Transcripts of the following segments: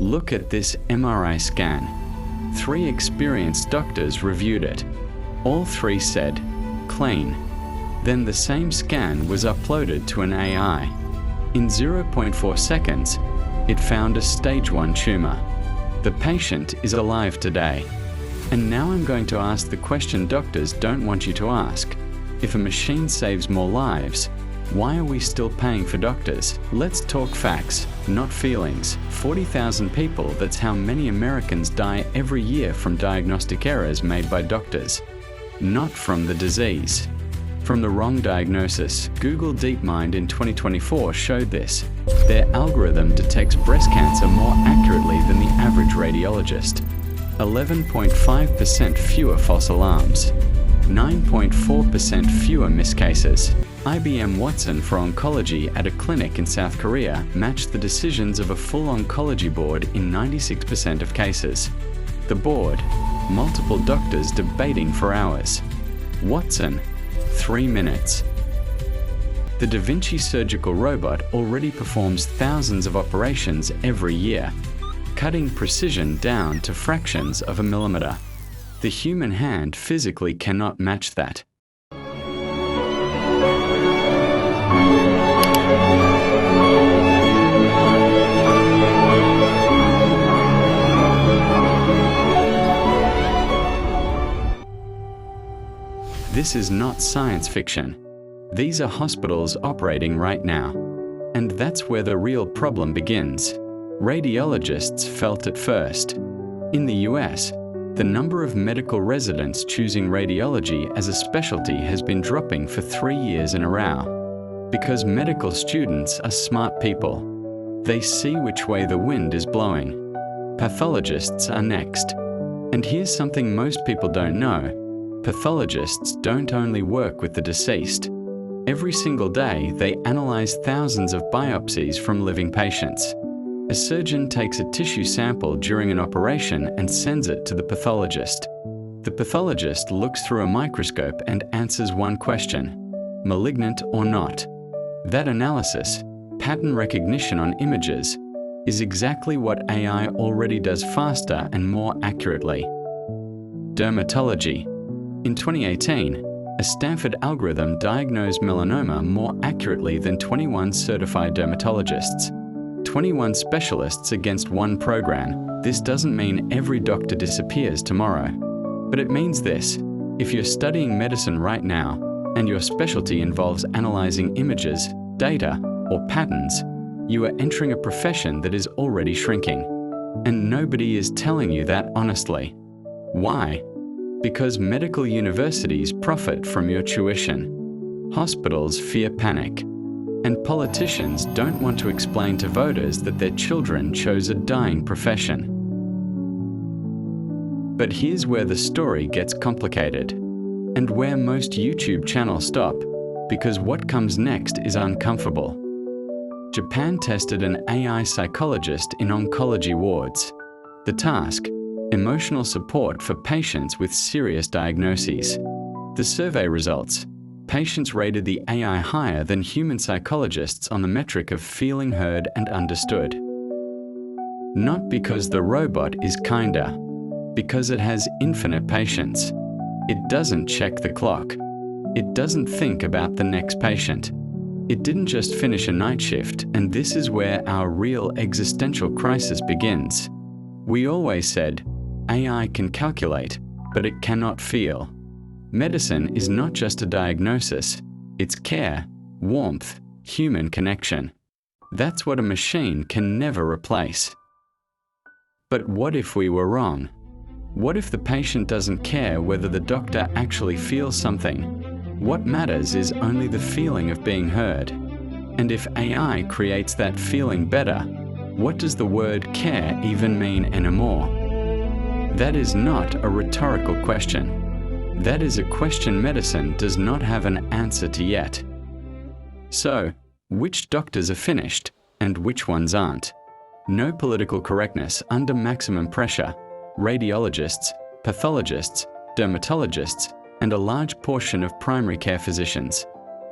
Look at this MRI scan. 3 experienced doctors reviewed it. All 3 said, clean. Then the same scan was uploaded to an AI. In 0.4 seconds, it found a stage 1 tumor. The patient is alive today. And now I'm going to ask the question doctors don't want you to ask. If a machine saves more lives, why are we still paying for doctors? Let's talk facts, not feelings. 40,000 people, that's how many Americans die every year from diagnostic errors made by doctors. Not from the disease. From the wrong diagnosis. Google DeepMind in 2024 showed this. Their algorithm detects breast cancer more accurately than the average radiologist. 11.5% fewer false alarms. 9.4% fewer miscases. IBM Watson for oncology at a clinic in South Korea matched the decisions of a full oncology board in 96% of cases. The board, multiple doctors debating for hours. Watson, 3 minutes. The Da Vinci surgical robot already performs thousands of operations every year, cutting precision down to fractions of a millimeter. The human hand physically cannot match that. This is not science fiction. These are hospitals operating right now. And that's where the real problem begins. Radiologists felt it first. In the US, the number of medical residents choosing radiology as a specialty has been dropping for 3 years in a row. Because medical students are smart people. They see which way the wind is blowing. Pathologists are next. And here's something most people don't know. Pathologists don't only work with the deceased. Every single day, they analyze thousands of biopsies from living patients. A surgeon takes a tissue sample during an operation and sends it to the pathologist. The pathologist looks through a microscope and answers one question: malignant or not? That analysis, pattern recognition on images, is exactly what AI already does faster and more accurately. Dermatology. In 2018, a Stanford algorithm diagnosed melanoma more accurately than 21 certified dermatologists. 21 specialists against one program. This doesn't mean every doctor disappears tomorrow. But it means this: if you're studying medicine right now, and your specialty involves analyzing images, data, or patterns, you are entering a profession that is already shrinking. And nobody is telling you that honestly. Why? Because medical universities profit from your tuition. Hospitals fear panic. And politicians don't want to explain to voters that their children chose a dying profession. But here's where the story gets complicated. And where most YouTube channels stop, because what comes next is uncomfortable. Japan tested an AI psychologist in oncology wards. The task: emotional support for patients with serious diagnoses. The survey results: patients rated the AI higher than human psychologists on the metric of feeling heard and understood. Not because the robot is kinder, because it has infinite patience. It doesn't check the clock. It doesn't think about the next patient. It didn't just finish a night shift, and this is where our real existential crisis begins. We always said, AI can calculate, but it cannot feel. Medicine is not just a diagnosis, it's care, warmth, human connection. That's what a machine can never replace. But what if we were wrong? What if the patient doesn't care whether the doctor actually feels something? What matters is only the feeling of being heard. And if AI creates that feeling better, what does the word care even mean anymore? That is not a rhetorical question. That is a question medicine does not have an answer to yet. So, which doctors are finished and which ones aren't? No political correctness under maximum pressure. Radiologists, pathologists, dermatologists, and a large portion of primary care physicians.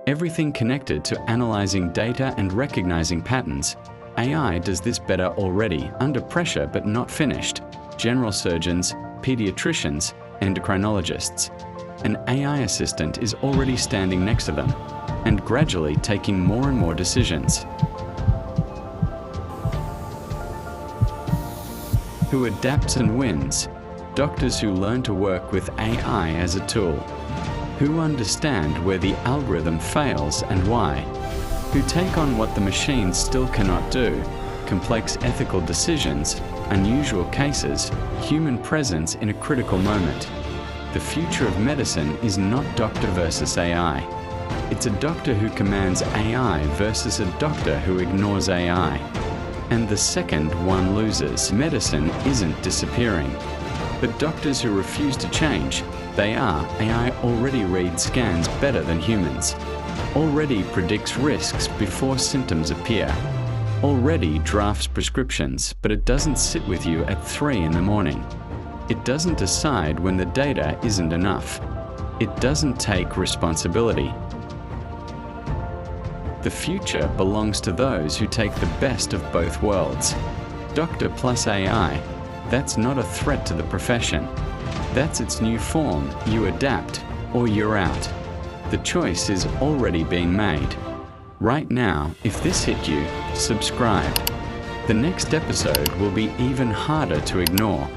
Everything connected to analyzing data and recognizing patterns AI does this better already, under pressure but not finished. General surgeons, pediatricians, endocrinologists. An AI assistant is already standing next to them and gradually taking more and more decisions. Who adapts and wins? Doctors who learn to work with AI as a tool. Who understand where the algorithm fails and why. Who take on what the machines still cannot do, complex ethical decisions, unusual cases, human presence in a critical moment. The future of medicine is not doctor versus AI. It's a doctor who commands AI versus a doctor who ignores AI. And the second one loses. Medicine isn't disappearing. But doctors who refuse to change, they are. AI already reads scans better than humans. Already predicts risks before symptoms appear. Already drafts prescriptions, but it doesn't sit with you at 3 in the morning. It doesn't decide when the data isn't enough. It doesn't take responsibility. The future belongs to those who take the best of both worlds. Doctor plus AI, that's not a threat to the profession. That's its new form. You adapt or you're out. The choice is already being made. Right now, if this hit you, subscribe. The next episode will be even harder to ignore.